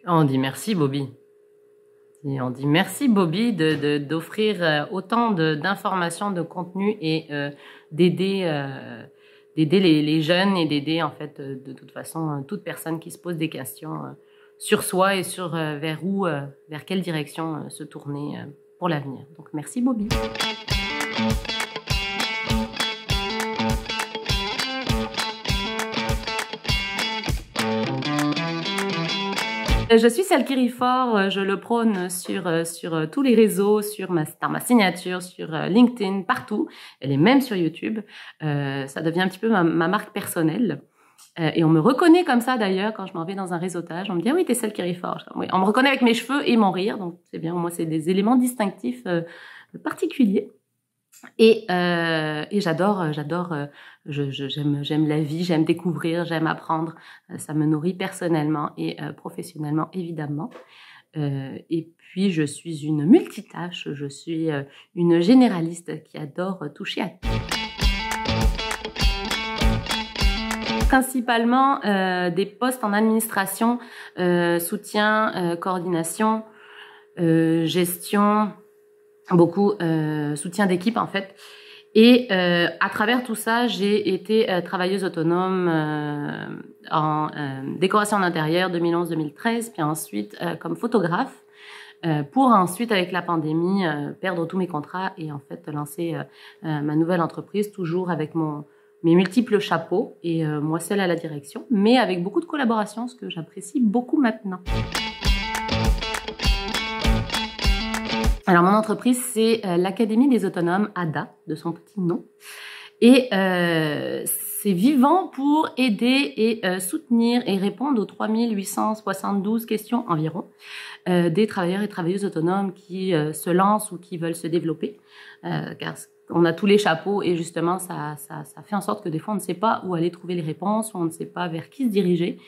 On dit merci, Bobby. On dit merci, Bobby, d'offrir autant d'informations, de contenu et d'aider les jeunes et d'aider, en fait, de toute façon, toute personne qui se pose des questions sur soi et sur vers quelle direction se tourner pour l'avenir. Donc, merci, Bobby. Je suis Salkiri Faure, je le prône sur tous les réseaux, dans ma signature, sur LinkedIn, partout. Elle est même sur YouTube. Ça devient un petit peu ma marque personnelle. Et on me reconnaît comme ça d'ailleurs quand je m'en vais dans un réseautage. On me dit « Ah oui, t'es Salkiri Faure ». Oui, on me reconnaît avec mes cheveux et mon rire, donc c'est bien. Moi, c'est des éléments distinctifs particuliers. Et j'adore, j'aime la vie, j'aime découvrir, j'aime apprendre. Ça me nourrit personnellement et professionnellement, évidemment. Et puis, je suis une multitâche, je suis une généraliste qui adore toucher à tout. Principalement des postes en administration, soutien, coordination, gestion, beaucoup soutien d'équipe en fait. Et à travers tout ça, j'ai été travailleuse autonome en décoration d'intérieur 2011-2013, puis ensuite comme photographe, pour ensuite, avec la pandémie, perdre tous mes contrats et en fait lancer ma nouvelle entreprise, toujours avec mes multiples chapeaux et moi seule à la direction, mais avec beaucoup de collaboration, ce que j'apprécie beaucoup maintenant. Alors, mon entreprise, c'est l'Académie des autonomes, ADA, de son petit nom. Et c'est vivant pour aider et soutenir et répondre aux 3872 questions environ des travailleurs et travailleuses autonomes qui se lancent ou qui veulent se développer. Car on a tous les chapeaux et justement, ça fait en sorte que des fois, on ne sait pas où aller trouver les réponses, ou on ne sait pas vers qui se diriger.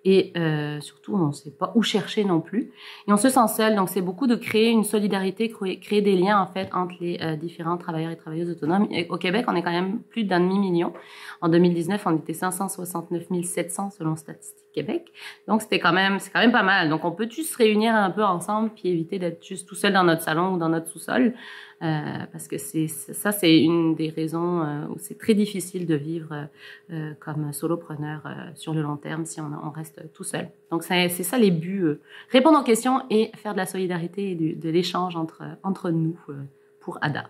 Et surtout, on ne sait pas où chercher non plus. Et on se sent seul, donc c'est beaucoup de créer une solidarité, créer des liens en fait entre les différents travailleurs et travailleuses autonomes. Et au Québec, on est quand même plus d'un demi-million. En 2019, on était 569 700 selon Statistique Québec. Donc c'est quand même pas mal. Donc on peut tous se réunir un peu ensemble puis éviter d'être juste tout seul dans notre salon ou dans notre sous-sol. Parce que c'est une des raisons où c'est très difficile de vivre comme solopreneur sur le long terme si on reste tout seul. Donc c'est ça les buts, répondre aux questions et faire de la solidarité et de l'échange entre nous pour ADA.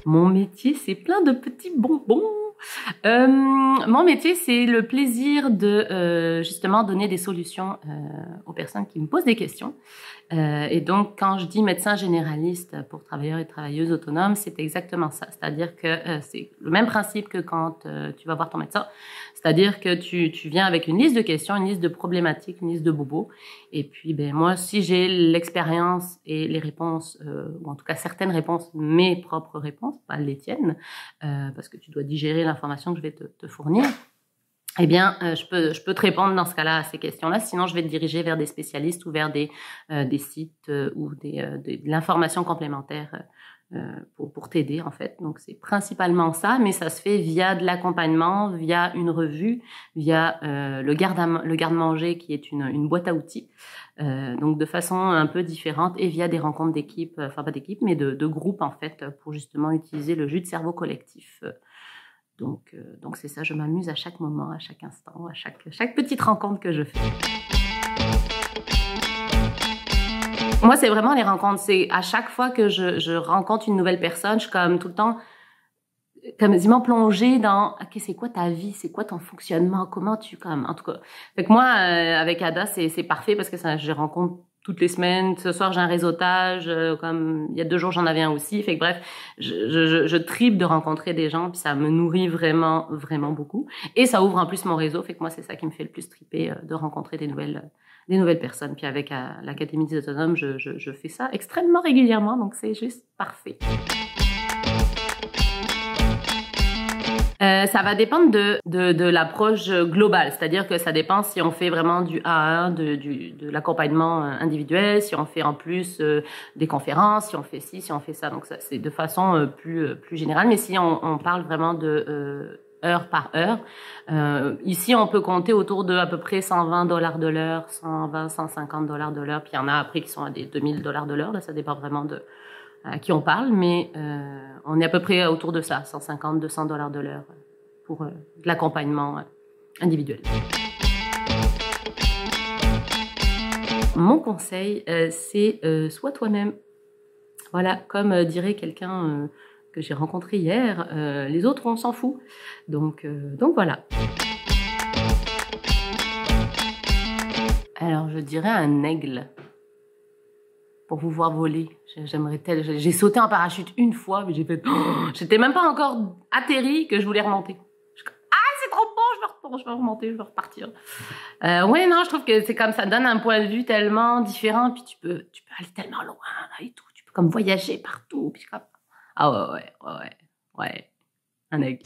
Mon métier, c'est plein de petits bonbons. Mon métier, c'est le plaisir de justement donner des solutions aux personnes qui me posent des questions. Et donc, quand je dis médecin généraliste pour travailleurs et travailleuses autonomes, c'est exactement ça. C'est-à-dire que c'est le même principe que quand tu vas voir ton médecin. C'est-à-dire que tu viens avec une liste de questions, une liste de problématiques, une liste de bobos. Et puis, moi, si j'ai l'expérience et les réponses, ou en tout cas certaines réponses, mes propres réponses, pas les tiennes, parce que tu dois digérer l'information que je vais te fournir, eh bien, je peux te répondre dans ce cas-là à ces questions-là. Sinon, je vais te diriger vers des spécialistes ou vers des sites ou de l'information complémentaire pour t'aider, en fait. Donc, c'est principalement ça, mais ça se fait via de l'accompagnement, via une revue, via le garde-manger qui est une boîte à outils. Donc, de façon un peu différente et via des rencontres d'équipe, enfin pas d'équipe, mais de groupes, en fait, pour justement utiliser le jus de cerveau collectif. Donc c'est ça, je m'amuse à chaque moment, à chaque instant, à chaque petite rencontre que je fais. Moi, c'est vraiment les rencontres. C'est à chaque fois que je rencontre une nouvelle personne, je suis comme tout le temps quasiment plongée dans ok, c'est quoi ta vie, c'est quoi ton fonctionnement, comment tu comme en tout cas. Fait que moi avec Ada, c'est parfait parce que ça, je rencontre toutes les semaines. Ce soir, j'ai un réseautage. Comme il y a 2 jours, j'en avais un aussi. Fait que bref, je tripe de rencontrer des gens, puis ça me nourrit vraiment, vraiment beaucoup. Et ça ouvre en plus mon réseau. Fait que moi, c'est ça qui me fait le plus triper, de rencontrer des nouvelles personnes. Puis avec l'Académie des autonomes, je fais ça extrêmement régulièrement. Donc, c'est juste parfait. Ça va dépendre de l'approche globale, c'est-à-dire que ça dépend si on fait vraiment du A1, de l'accompagnement individuel, si on fait en plus des conférences, si on fait ci, si on fait ça. Donc ça, c'est de façon plus générale. Mais si on parle vraiment de heure par heure. Ici, on peut compter autour de à peu près $120 de l'heure, 120, $150 de l'heure. Puis il y en a après qui sont à des $2000 de l'heure. Là, ça dépend vraiment de à qui on parle, mais on est à peu près autour de ça, 150, $200 de l'heure pour de l'accompagnement individuel. Mon conseil, c'est sois toi-même. Voilà, comme dirait quelqu'un que j'ai rencontré hier, les autres, on s'en fout. Donc voilà. Alors, je dirais un aigle pour vous voir voler. J'aimerais tellement. J'ai sauté en parachute une fois, mais j'ai fait. J'étais même pas encore atterri que je voulais remonter. C'est trop bon, je veux remonter, je veux repartir. Ouais, non, je trouve que c'est comme ça donne un point de vue tellement différent, puis tu peux aller tellement loin là, et tout. Tu peux comme voyager partout, puis comme. Ah ouais, un aigle.